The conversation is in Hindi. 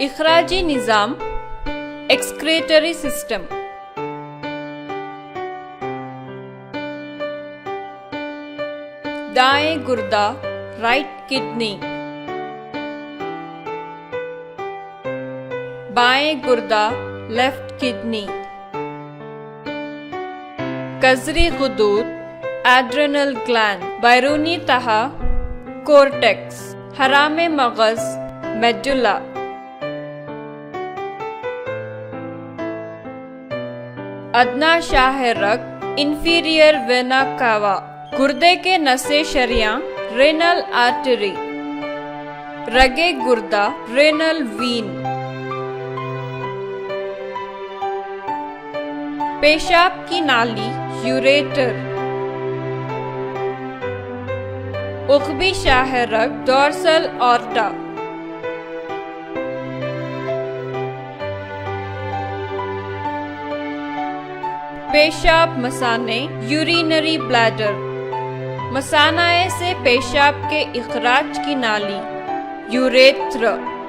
इखराजी निज़ाम, एक्सक्रेटरी सिस्टम। दाएं गुर्दा, राइट किडनी। बाएं गुर्दा, लेफ्ट किडनी। कज़री गुदूद, एड्रेनल ग्लैंड। बैरूनी तहा, कोर्टेक्स। हरामे मगज़, मेडुला। अदना शाह रग, इंफीरियर वेना कावा। गुर्दे के नसें शरियां, रेनल आर्टरी। रगे गुर्दा, रेनल वीन। पेशाब की नाली, यूरेटर। उख्बी शाह रग, डोर्सल ऑर्टा। पेशाब मसाने, यूरिनरी ब्लैडर। मसानाए से पेशाब के इखराज की नाली, यूरेथ्रा।